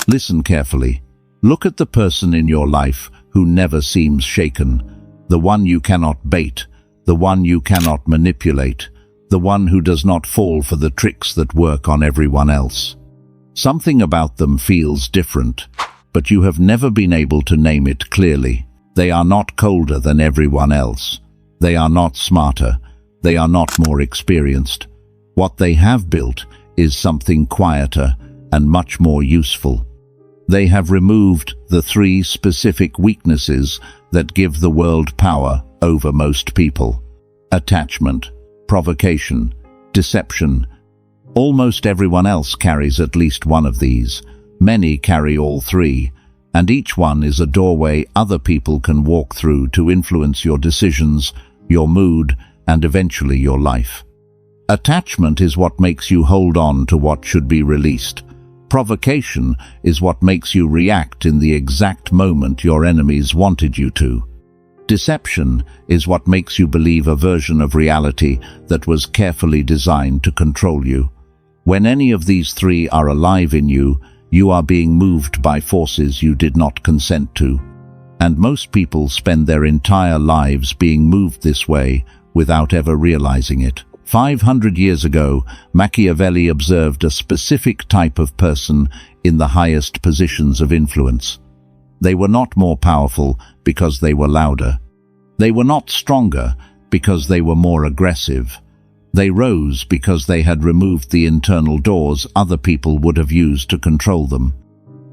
Listen carefully. Look at the person in your life who never seems shaken, the one you cannot bait, the one you cannot manipulate, the one who does not fall for the tricks that work on everyone else. Something about them feels different, but you have never been able to name it clearly. They are not colder than everyone else. They are not smarter. They are not more experienced. What they have built is something quieter and much more useful. They have removed the 3 specific weaknesses that give the world power over most people: attachment, provocation, deception. Almost everyone else carries at least one of these. Many carry all 3, and each one is a doorway other people can walk through to influence your decisions, your mood, and eventually your life. Attachment is what makes you hold on to what should be released. Provocation is what makes you react in the exact moment your enemies wanted you to. Deception is what makes you believe a version of reality that was carefully designed to control you. When any of these 3 are alive in you, you are being moved by forces you did not consent to. And most people spend their entire lives being moved this way without ever realizing it. 500 years ago, Machiavelli observed a specific type of person in the highest positions of influence. They were not more powerful because they were louder. They were not stronger because they were more aggressive. They rose because they had removed the internal doors other people would have used to control them.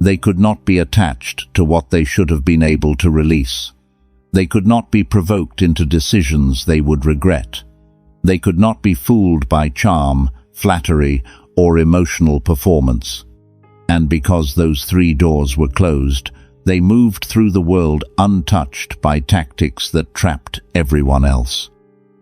They could not be attached to what they should have been able to release. They could not be provoked into decisions they would regret. They could not be fooled by charm, flattery, or emotional performance. And because those 3 doors were closed, they moved through the world untouched by tactics that trapped everyone else.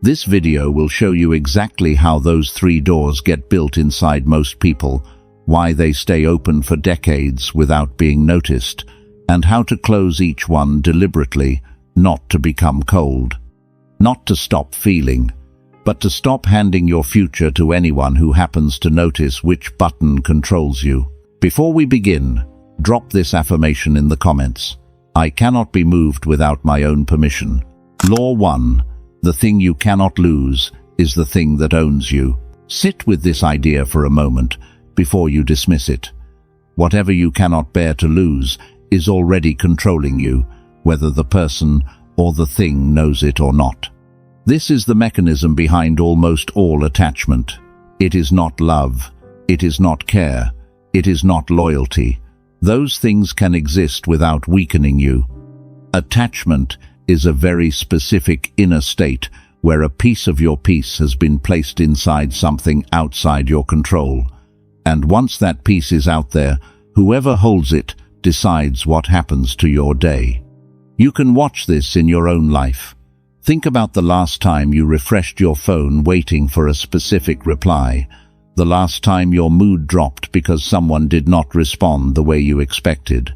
This video will show you exactly how those 3 doors get built inside most people, why they stay open for decades without being noticed, and how to close each one deliberately, not to become cold. Not to stop feeling, but to stop handing your future to anyone who happens to notice which button controls you. Before we begin, drop this affirmation in the comments. I cannot be moved without my own permission. Law 1. The thing you cannot lose is the thing that owns you. Sit with this idea for a moment before you dismiss it. Whatever you cannot bear to lose is already controlling you, whether the person or the thing knows it or not. This is the mechanism behind almost all attachment. It is not love. It is not care. It is not loyalty. Those things can exist without weakening you. Attachment is a very specific inner state where a piece of your peace has been placed inside something outside your control. And once that piece is out there, whoever holds it decides what happens to your day. You can watch this in your own life. Think about the last time you refreshed your phone waiting for a specific reply, the last time your mood dropped because someone did not respond the way you expected,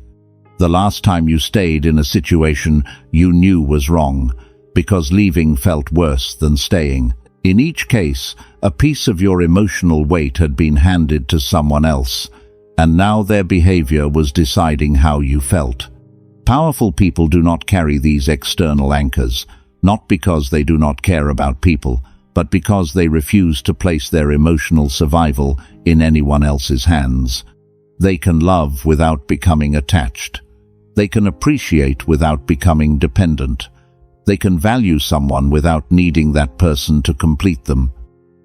the last time you stayed in a situation you knew was wrong because leaving felt worse than staying. In each case, a piece of your emotional weight had been handed to someone else, and now their behavior was deciding how you felt. Powerful people do not carry these external anchors, not because they do not care about people, but because they refuse to place their emotional survival in anyone else's hands. They can love without becoming attached. They can appreciate without becoming dependent. They can value someone without needing that person to complete them.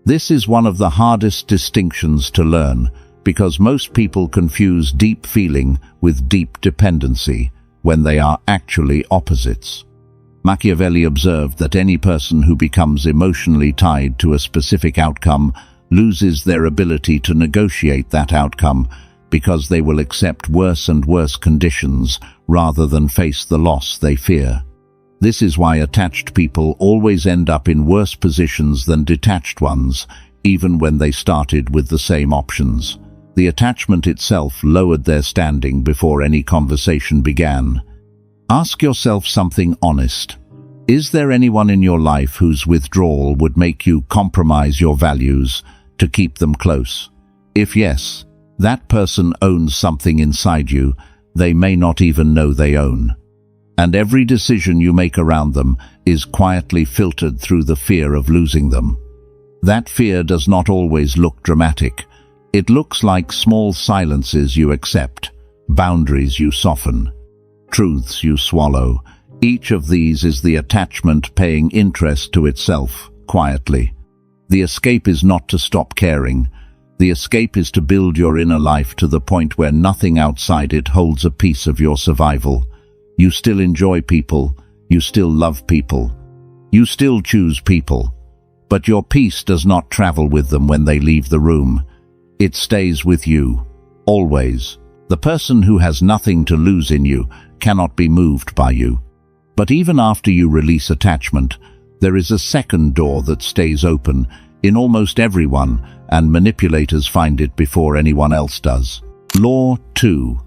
This is one of the hardest distinctions to learn, because most people confuse deep feeling with deep dependency when they are actually opposites. Machiavelli observed that any person who becomes emotionally tied to a specific outcome loses their ability to negotiate that outcome because they will accept worse and worse conditions rather than face the loss they fear. This is why attached people always end up in worse positions than detached ones, even when they started with the same options. The attachment itself lowered their standing before any conversation began. Ask yourself something honest. Is there anyone in your life whose withdrawal would make you compromise your values to keep them close? If yes, That person owns something inside you they may not even know they own. And every decision you make around them is quietly filtered through the fear of losing them. That fear does not always look dramatic. It looks like small silences you accept, boundaries you soften, truths you swallow. Each of these is the attachment paying interest to itself, quietly. The escape is not to stop caring. The escape is to build your inner life to the point where nothing outside it holds a piece of your survival. You still enjoy people, you still love people, you still choose people, but your peace does not travel with them when they leave the room. It stays with you, always. The person who has nothing to lose in you cannot be moved by you. But even after you release attachment, there is a second door that stays open in almost everyone, and manipulators find it before anyone else does. Law 2.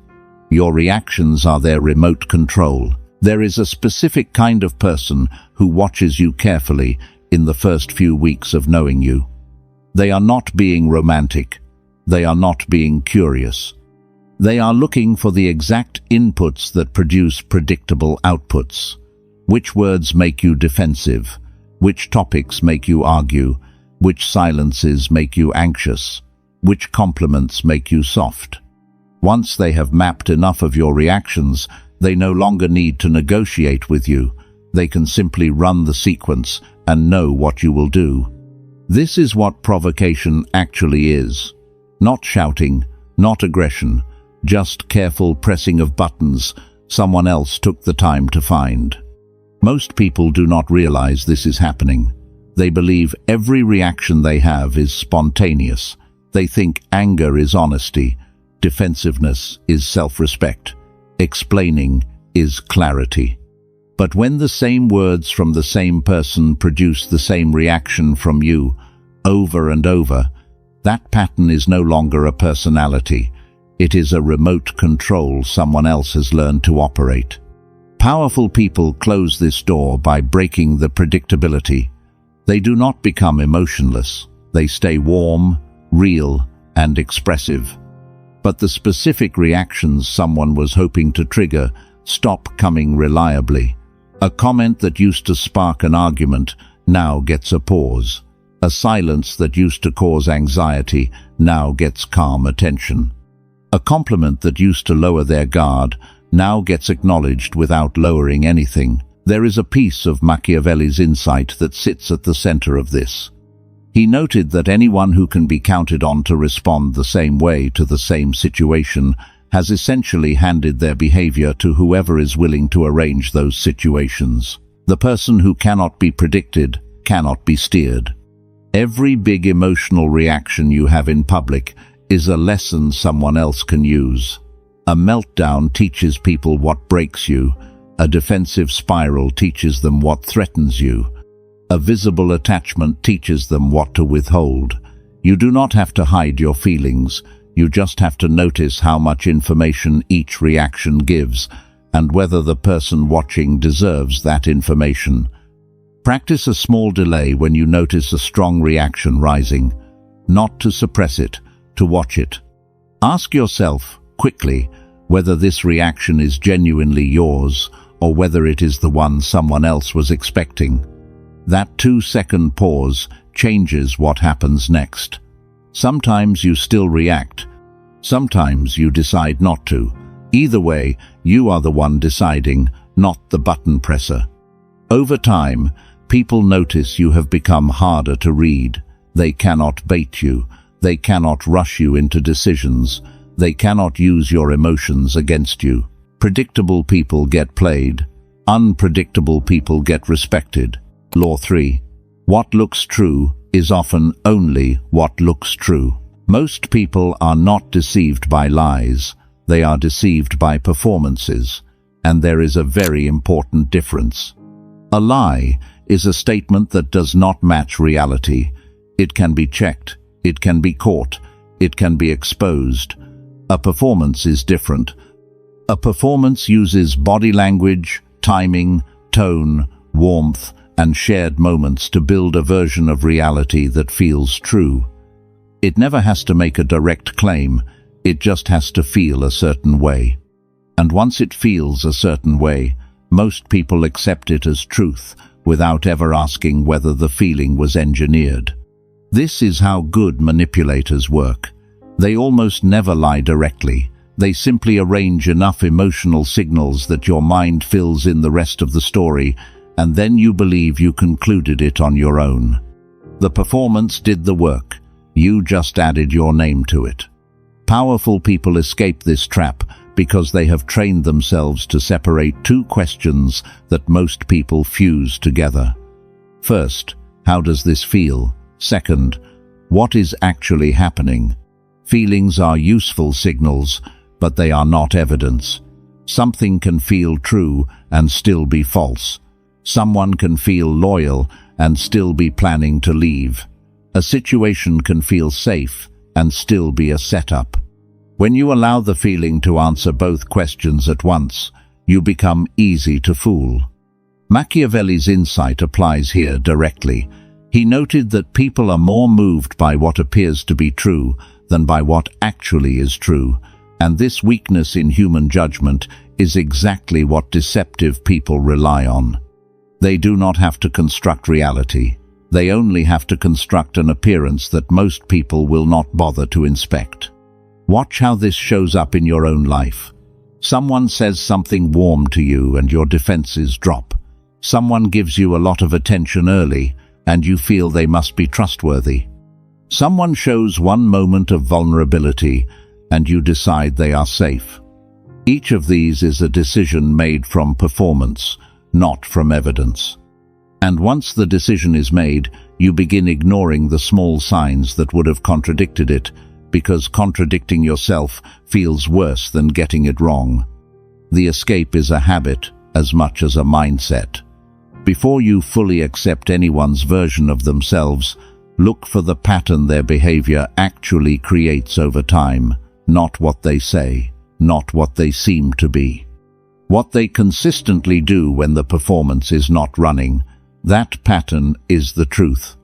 Your reactions are their remote control. There is a specific kind of person who watches you carefully in the first few weeks of knowing you. They are not being romantic. They are not being curious. They are looking for the exact inputs that produce predictable outputs. Which words make you defensive? Which topics make you argue? Which silences make you anxious? Which compliments make you soft? Once they have mapped enough of your reactions, they no longer need to negotiate with you. They can simply run the sequence and know what you will do. This is what provocation actually is. Not shouting, not aggression, just careful pressing of buttons someone else took the time to find. Most people do not realize this is happening. They believe every reaction they have is spontaneous. They think anger is honesty, defensiveness is self-respect, explaining is clarity. But when the same words from the same person produce the same reaction from you over and over, that pattern is no longer a personality. It is a remote control someone else has learned to operate. Powerful people close this door by breaking the predictability. They do not become emotionless. They stay warm, real, and expressive. But the specific reactions someone was hoping to trigger stop coming reliably. A comment that used to spark an argument now gets a pause. A silence that used to cause anxiety now gets calm attention. A compliment that used to lower their guard now gets acknowledged without lowering anything. There is a piece of Machiavelli's insight that sits at the center of this. He noted that anyone who can be counted on to respond the same way to the same situation has essentially handed their behavior to whoever is willing to arrange those situations. The person who cannot be predicted cannot be steered. Every big emotional reaction you have in public is a lesson someone else can use. A meltdown teaches people what breaks you. A defensive spiral teaches them what threatens you. A visible attachment teaches them what to withhold. You do not have to hide your feelings. You just have to notice how much information each reaction gives and whether the person watching deserves that information. Practice a small delay when you notice a strong reaction rising. Not to suppress it, to watch it. Ask yourself, quickly, whether this reaction is genuinely yours or whether it is the one someone else was expecting. That 2-second pause changes what happens next. Sometimes you still react. Sometimes you decide not to. Either way, you are the one deciding, not the button presser. Over time, people notice you have become harder to read. They cannot bait you. They cannot rush you into decisions. They cannot use your emotions against you. Predictable people get played. Unpredictable people get respected. Law 3. What looks true is often only what looks true. Most people are not deceived by lies. They are deceived by performances. And there is a very important difference. A lie is a statement that does not match reality. It can be checked. It can be caught. It can be exposed. A performance is different. A performance uses body language, timing, tone, warmth, and shared moments to build a version of reality that feels true. It never has to make a direct claim. It just has to feel a certain way. And once it feels a certain way, most people accept it as truth without ever asking whether the feeling was engineered. This is how good manipulators work. They almost never lie directly. They simply arrange enough emotional signals that your mind fills in the rest of the story, and then you believe you concluded it on your own. The performance did the work. You just added your name to it. Powerful people escape this trap because they have trained themselves to separate two questions that most people fuse together. First, how does this feel? Second, what is actually happening? Feelings are useful signals, but they are not evidence. Something can feel true and still be false. Someone can feel loyal and still be planning to leave. A situation can feel safe and still be a setup. When you allow the feeling to answer both questions at once, you become easy to fool. Machiavelli's insight applies here directly. He noted that people are more moved by what appears to be true than by what actually is true, and this weakness in human judgment is exactly what deceptive people rely on. They do not have to construct reality. They only have to construct an appearance that most people will not bother to inspect. Watch how this shows up in your own life. Someone says something warm to you and your defenses drop. Someone gives you a lot of attention early and you feel they must be trustworthy. Someone shows one moment of vulnerability and you decide they are safe. Each of these is a decision made from performance, not from evidence. And once the decision is made, you begin ignoring the small signs that would have contradicted it, because contradicting yourself feels worse than getting it wrong. The escape is a habit as much as a mindset. Before you fully accept anyone's version of themselves, look for the pattern their behavior actually creates over time, not what they say, not what they seem to be. What they consistently do when the performance is not running, that pattern is the truth.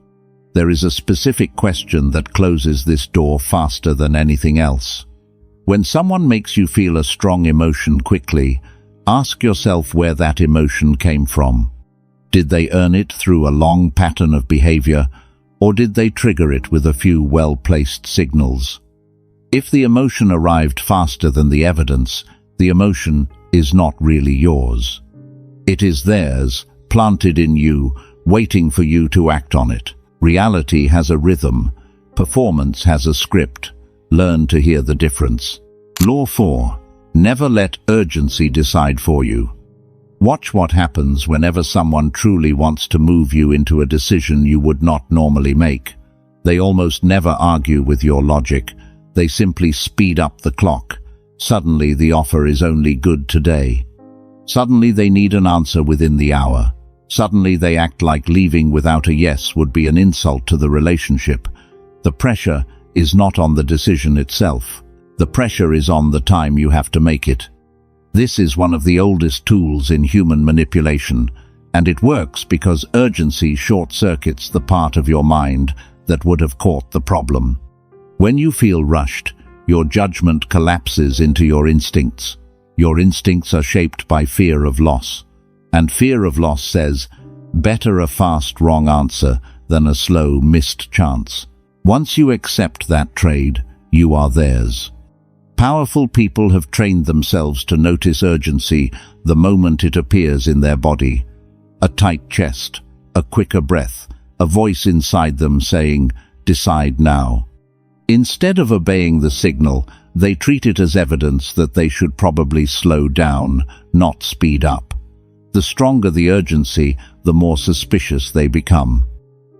There is a specific question that closes this door faster than anything else. When someone makes you feel a strong emotion quickly, ask yourself where that emotion came from. Did they earn it through a long pattern of behavior, or did they trigger it with a few well-placed signals? If the emotion arrived faster than the evidence, the emotion is not really yours. It is theirs, planted in you, waiting for you to act on it. Reality has a rhythm. Performance has a script. Learn to hear the difference. Law 4. Never let urgency decide for you. Watch what happens whenever someone truly wants to move you into a decision you would not normally make. They almost never argue with your logic. They simply speed up the clock. Suddenly the offer is only good today. Suddenly they need an answer within the hour. Suddenly they act like leaving without a yes would be an insult to the relationship. The pressure is not on the decision itself. The pressure is on the time you have to make it. This is one of the oldest tools in human manipulation, and it works because urgency short-circuits the part of your mind that would have caught the problem. When you feel rushed, your judgment collapses into your instincts. Your instincts are shaped by fear of loss. And fear of loss says, better a fast wrong answer than a slow missed chance. Once you accept that trade, you are theirs. Powerful people have trained themselves to notice urgency the moment it appears in their body. A tight chest, a quicker breath, a voice inside them saying, decide now. Instead of obeying the signal, they treat it as evidence that they should probably slow down, not speed up. The stronger the urgency, the more suspicious they become.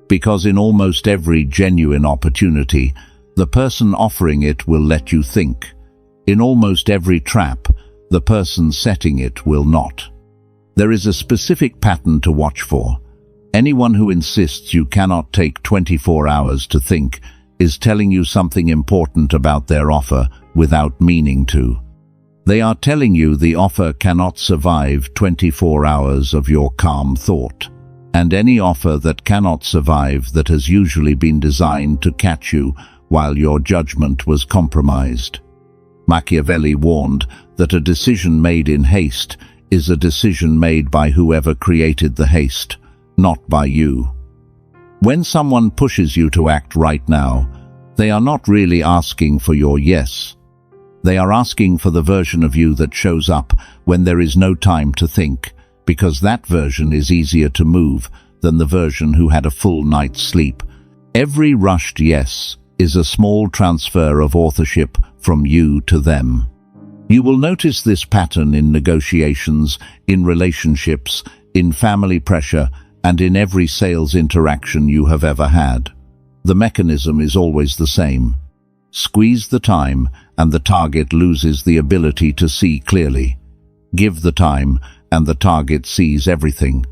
Because in almost every genuine opportunity, the person offering it will let you think. In almost every trap, the person setting it will not. There is a specific pattern to watch for. Anyone who insists you cannot take 24 hours to think is telling you something important about their offer without meaning to. They are telling you the offer cannot survive 24 hours of your calm thought. And any offer that cannot survive that has usually been designed to catch you while your judgment was compromised. Machiavelli warned that a decision made in haste is a decision made by whoever created the haste, not by you. When someone pushes you to act right now, they are not really asking for your yes. They are asking for the version of you that shows up when there is no time to think, because that version is easier to move than the version who had a full night's sleep. Every rushed yes is a small transfer of authorship from you to them. You will notice this pattern in negotiations, in relationships, in family pressure, and in every sales interaction you have ever had. The mechanism is always the same. Squeeze the time, and the target loses the ability to see clearly. Give the time, and the target sees everything.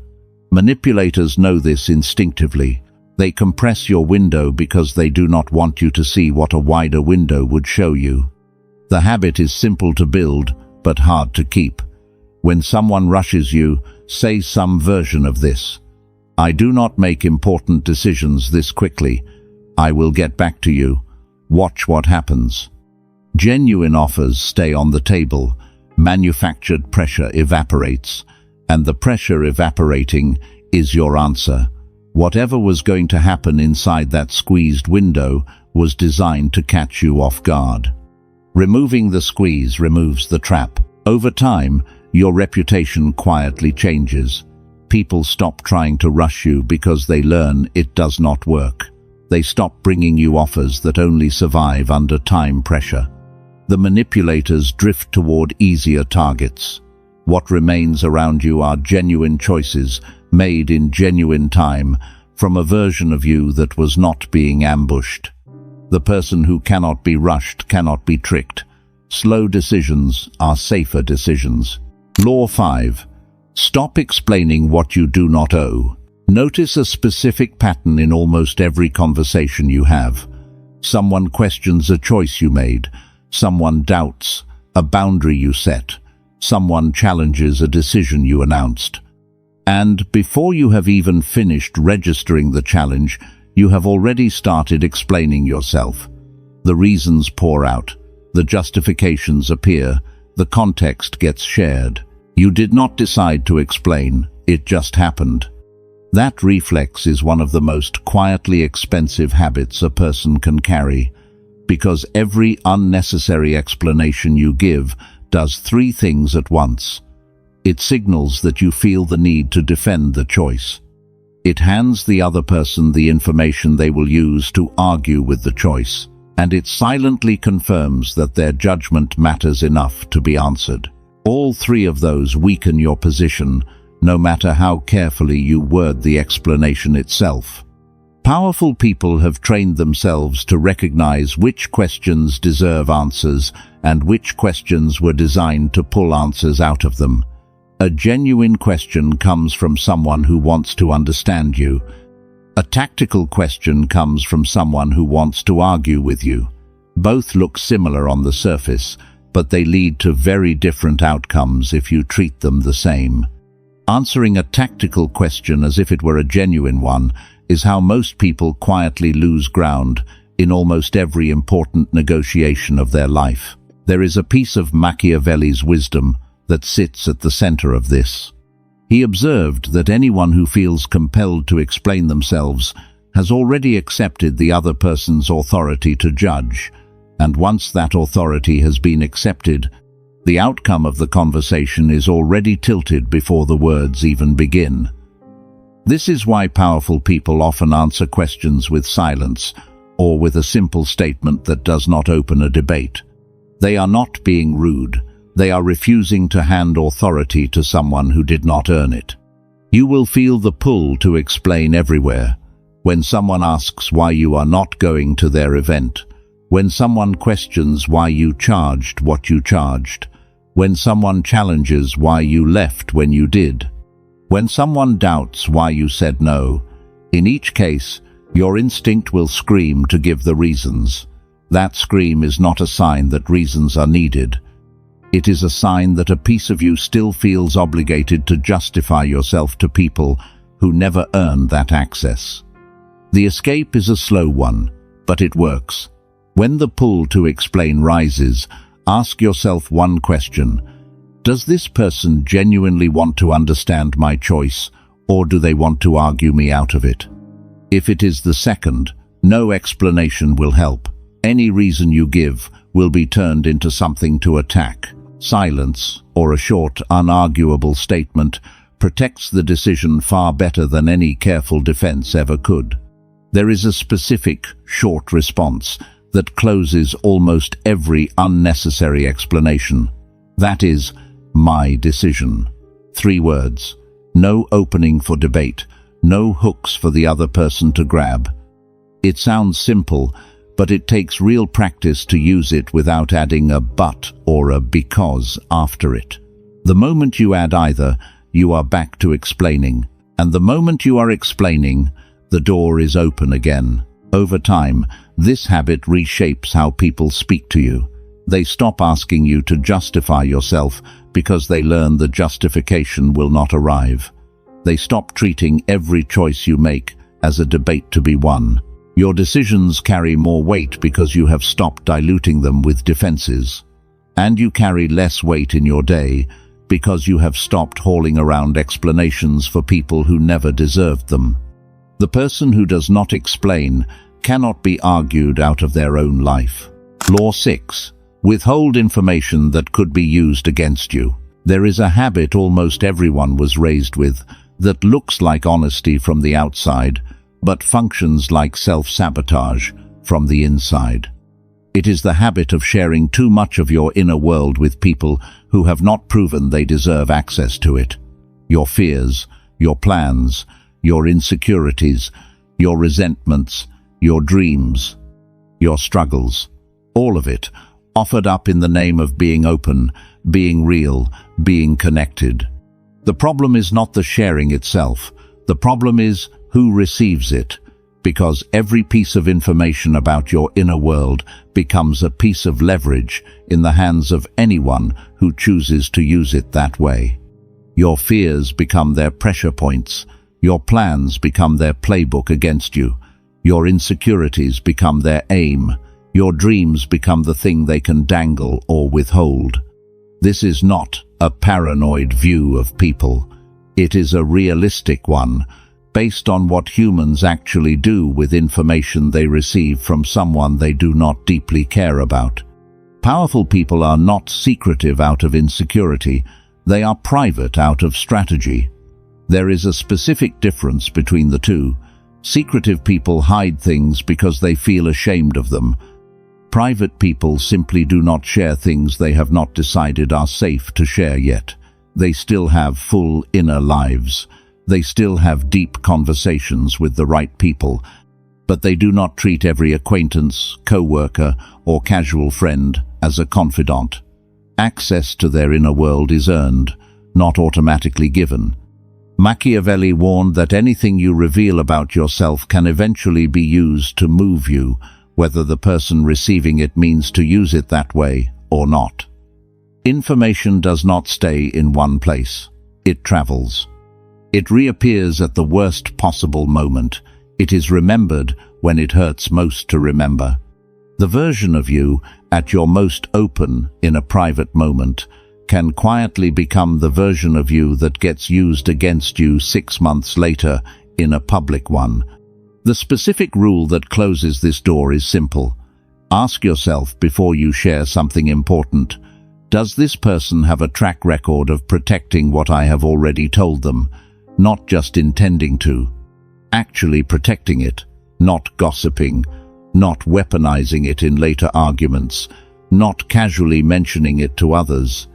Manipulators know this instinctively. They compress your window because they do not want you to see what a wider window would show you. The habit is simple to build, but hard to keep. When someone rushes you, say some version of this. I do not make important decisions this quickly. I will get back to you. Watch what happens. Genuine offers stay on the table. Manufactured pressure evaporates. And the pressure evaporating is your answer. Whatever was going to happen inside that squeezed window was designed to catch you off guard. Removing the squeeze removes the trap. Over time, your reputation quietly changes. People stop trying to rush you because they learn it does not work. They stop bringing you offers that only survive under time pressure. The manipulators drift toward easier targets. What remains around you are genuine choices, made in genuine time, from a version of you that was not being ambushed. The person who cannot be rushed cannot be tricked. Slow decisions are safer decisions. Law 5. Stop explaining what you do not owe. Notice a specific pattern in almost every conversation you have. Someone questions a choice you made. Someone doubts a boundary you set. Someone challenges a decision you announced. And before you have even finished registering the challenge, you have already started explaining yourself. The reasons pour out. The justifications appear. The context gets shared. You did not decide to explain. It just happened. That reflex is one of the most quietly expensive habits a person can carry, because every unnecessary explanation you give does three things at once. It signals that you feel the need to defend the choice. It hands the other person the information they will use to argue with the choice, and it silently confirms that their judgment matters enough to be answered. All three of those weaken your position, no matter how carefully you word the explanation itself. Powerful people have trained themselves to recognize which questions deserve answers and which questions were designed to pull answers out of them. A genuine question comes from someone who wants to understand you. A tactical question comes from someone who wants to argue with you. Both look similar on the surface, but they lead to very different outcomes if you treat them the same. Answering a tactical question as if it were a genuine one is how most people quietly lose ground in almost every important negotiation of their life. There is a piece of Machiavelli's wisdom that sits at the center of this. He observed that anyone who feels compelled to explain themselves has already accepted the other person's authority to judge, and once that authority has been accepted, the outcome of the conversation is already tilted before the words even begin. This is why powerful people often answer questions with silence or with a simple statement that does not open a debate. They are not being rude. They are refusing to hand authority to someone who did not earn it. You will feel the pull to explain everywhere. When someone asks why you are not going to their event, when someone questions why you charged what you charged, when someone challenges why you left when you did, when someone doubts why you said no, in each case, your instinct will scream to give the reasons. That scream is not a sign that reasons are needed. It is a sign that a piece of you still feels obligated to justify yourself to people who never earned that access. The escape is a slow one, but it works. When the pull to explain rises, Ask yourself one question. Does this person genuinely want to understand my choice, or do they want to argue me out of it? If it is the second, no explanation will help. Any reason you give will be turned into something to attack. Silence, or a short, unarguable statement, protects the decision far better than any careful defense ever could. There is a specific, short response that closes almost every unnecessary explanation. That is, my decision. 3 words. No opening for debate, no hooks for the other person to grab. It sounds simple, but it takes real practice to use it without adding a but or a because after it. The moment you add either, you are back to explaining. And the moment you are explaining, the door is open again. Over time, this habit reshapes how people speak to you. They stop asking you to justify yourself because they learn the justification will not arrive. They stop treating every choice you make as a debate to be won. Your decisions carry more weight because you have stopped diluting them with defenses. And you carry less weight in your day because you have stopped hauling around explanations for people who never deserved them. The person who does not explain cannot be argued out of their own life. Law 6. Withhold information that could be used against you. There is a habit almost everyone was raised with that looks like honesty from the outside, but functions like self-sabotage from the inside. It is the habit of sharing too much of your inner world with people who have not proven they deserve access to it. Your fears, your plans, your insecurities, your resentments, your dreams, your struggles, all of it, offered up in the name of being open, being real, being connected. The problem is not the sharing itself. The problem is who receives it, because every piece of information about your inner world becomes a piece of leverage in the hands of anyone who chooses to use it that way. Your fears become their pressure points. Your plans become their playbook against you. Your insecurities become their aim. Your dreams become the thing they can dangle or withhold. This is not a paranoid view of people. It is a realistic one, based on what humans actually do with information they receive from someone they do not deeply care about. Powerful people are not secretive out of insecurity. They are private out of strategy. There is a specific difference between the two. Secretive people hide things because they feel ashamed of them. Private people simply do not share things they have not decided are safe to share yet. They still have full inner lives. They still have deep conversations with the right people, but they do not treat every acquaintance, co-worker, or casual friend as a confidant. Access to their inner world is earned, not automatically given. Machiavelli warned that anything you reveal about yourself can eventually be used to move you, whether the person receiving it means to use it that way or not. Information does not stay in one place. It travels. It reappears at the worst possible moment. It is remembered when it hurts most to remember. The version of you at your most open in a private moment can quietly become the version of you that gets used against you 6 months later in a public one. The specific rule that closes this door is simple. Ask yourself before you share something important, does this person have a track record of protecting what I have already told them, not just intending to, actually protecting it, not gossiping, not weaponizing it in later arguments, not casually mentioning it to others?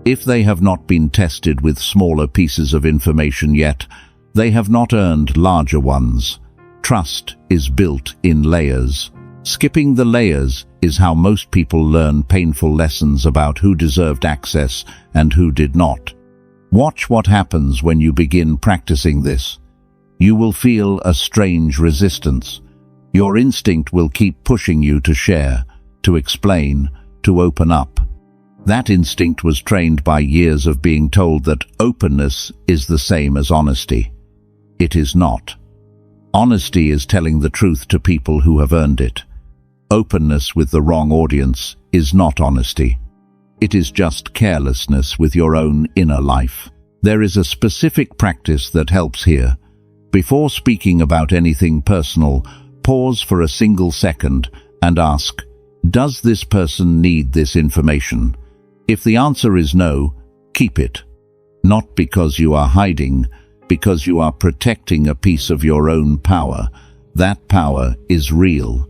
If they have not been tested with smaller pieces of information yet, they have not earned larger ones. Trust is built in layers. Skipping the layers is how most people learn painful lessons about who deserved access and who did not. Watch what happens when you begin practicing this. You will feel a strange resistance. Your instinct will keep pushing you to share, to explain, to open up. That instinct was trained by years of being told that openness is the same as honesty. It is not. Honesty is telling the truth to people who have earned it. Openness with the wrong audience is not honesty. It is just carelessness with your own inner life. There is a specific practice that helps here. Before speaking about anything personal, pause for a single second and ask, does this person need this information? If the answer is no, keep it. Not because you are hiding, because you are protecting a piece of your own power. That power is real.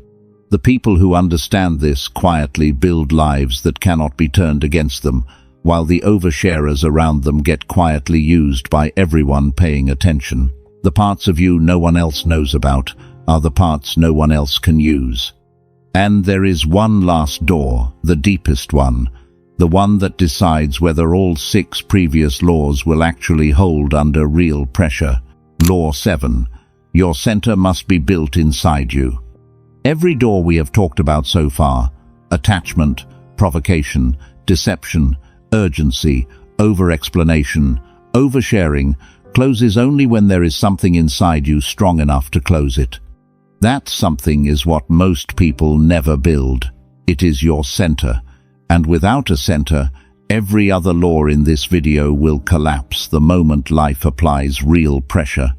The people who understand this quietly build lives that cannot be turned against them, while the oversharers around them get quietly used by everyone paying attention. The parts of you no one else knows about are the parts no one else can use. And there is one last door, the deepest one, the one that decides whether all 6 previous laws will actually hold under real pressure. Law 7. Your center must be built inside you. Every door we have talked about so far, attachment, provocation, deception, urgency, over-explanation, oversharing, closes only when there is something inside you strong enough to close it. That something is what most people never build. It is your center. And without a center, every other law in this video will collapse the moment life applies real pressure.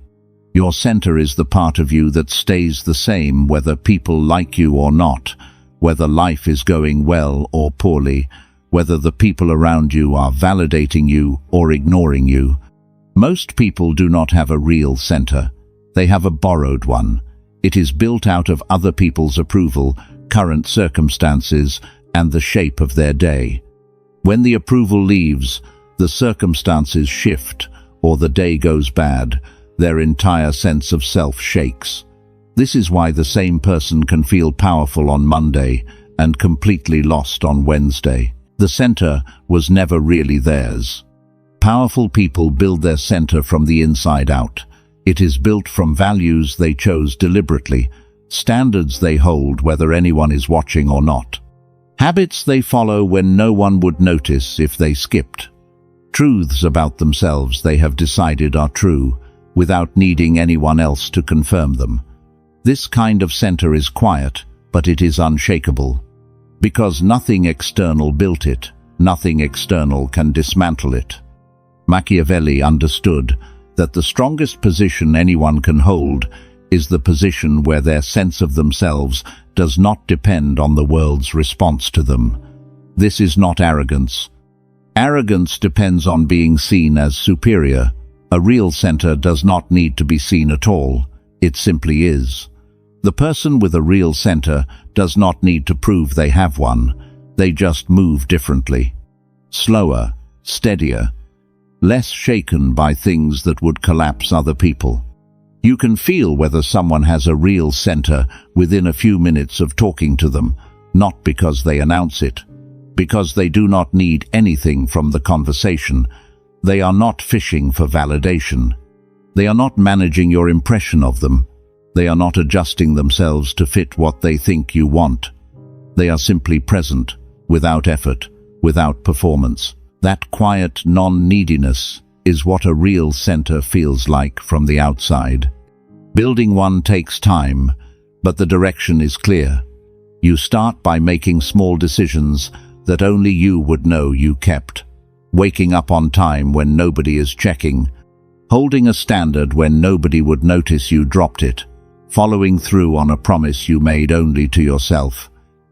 Your center is the part of you that stays the same whether people like you or not, whether life is going well or poorly, whether the people around you are validating you or ignoring you. Most people do not have a real center. They have a borrowed one. It is built out of other people's approval, current circumstances, and the shape of their day. When the approval leaves, the circumstances shift, or the day goes bad, their entire sense of self shakes. This is why the same person can feel powerful on Monday and completely lost on Wednesday. The center was never really theirs. Powerful people build their center from the inside out. It is built from values they chose deliberately, standards they hold whether anyone is watching or not, habits they follow when no one would notice if they skipped, truths about themselves they have decided are true, without needing anyone else to confirm them. This kind of center is quiet, but it is unshakable. Because nothing external built it, nothing external can dismantle it. Machiavelli understood that the strongest position anyone can hold is the position where their sense of themselves does not depend on the world's response to them. This is not arrogance. Arrogance depends on being seen as superior. A real center does not need to be seen at all. It simply is. The person with a real center does not need to prove they have one. They just move differently. Slower, steadier, less shaken by things that would collapse other people. You can feel whether someone has a real center within a few minutes of talking to them, not because they announce it, because they do not need anything from the conversation. They are not fishing for validation. They are not managing your impression of them. They are not adjusting themselves to fit what they think you want. They are simply present, without effort, without performance. That quiet non-neediness is what a real center feels like from the outside. Building one takes time, but the direction is clear. You start by making small decisions that only you would know you kept. Waking up on time when nobody is checking. Holding a standard when nobody would notice you dropped it. Following through on a promise you made only to yourself.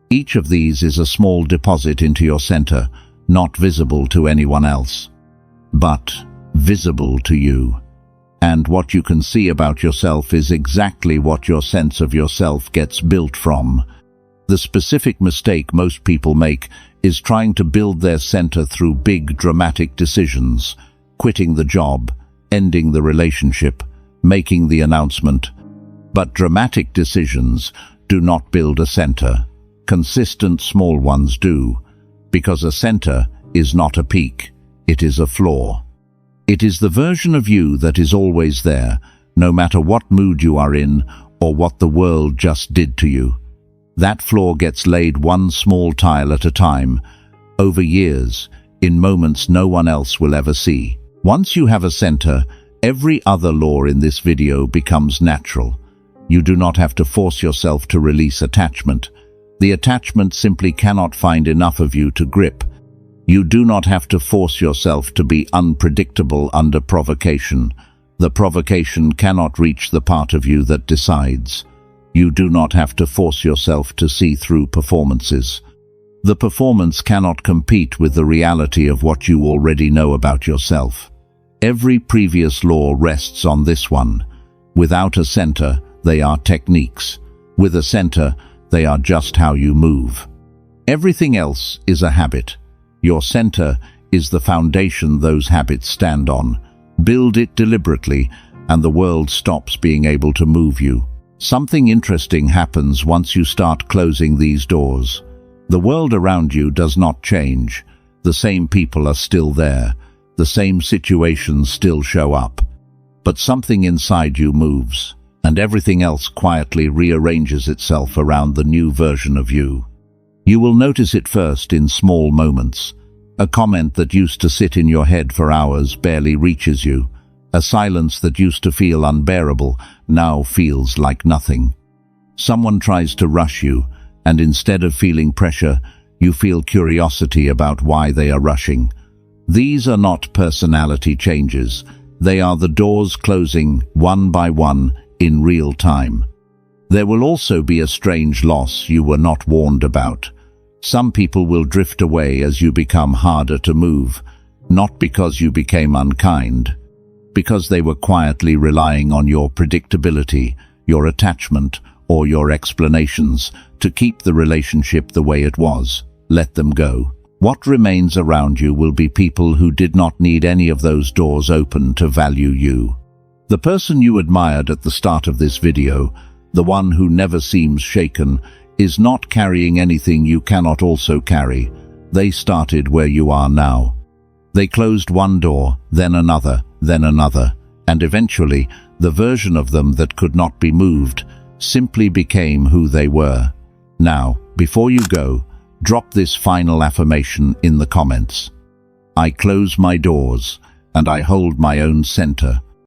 Each of these is a small deposit into your center, not visible to anyone else, but visible to you. And what you can see about yourself is exactly what your sense of yourself gets built from. The specific mistake most people make is trying to build their center through big, dramatic decisions, quitting the job, ending the relationship, making the announcement. But dramatic decisions do not build a center. Consistent small ones do, because a center is not a peak, it is a floor. It is the version of you that is always there, no matter what mood you are in or what the world just did to you. That floor gets laid one small tile at a time, over years, in moments no one else will ever see. Once you have a center, every other law in this video becomes natural. You do not have to force yourself to release attachment. The attachment simply cannot find enough of you to grip. You do not have to force yourself to be unpredictable under provocation. The provocation cannot reach the part of you that decides. You do not have to force yourself to see through performances. The performance cannot compete with the reality of what you already know about yourself. Every previous law rests on this one. Without a center, they are techniques. With a center, they are just how you move. Everything else is a habit. Your center is the foundation those habits stand on. Build it deliberately, and the world stops being able to move you. Something interesting happens once you start closing these doors. The world around you does not change. The same people are still there. The same situations still show up. But something inside you moves, and everything else quietly rearranges itself around the new version of you. You will notice it first in small moments. A comment that used to sit in your head for hours barely reaches you. A silence that used to feel unbearable now feels like nothing. Someone tries to rush you, and instead of feeling pressure, you feel curiosity about why they are rushing. These are not personality changes. They are the doors closing one by one in real time. There will also be a strange loss you were not warned about. Some people will drift away as you become harder to move, not because you became unkind, because they were quietly relying on your predictability, your attachment, or your explanations to keep the relationship the way it was. Let them go. What remains around you will be people who did not need any of those doors open to value you. The person you admired at the start of this video, the one who never seems shaken, is not carrying anything you cannot also carry. They started where you are now. They closed one door, then another, and eventually, the version of them that could not be moved simply became who they were. Now, before you go, drop this final affirmation in the comments. I close my doors, and I hold my own center.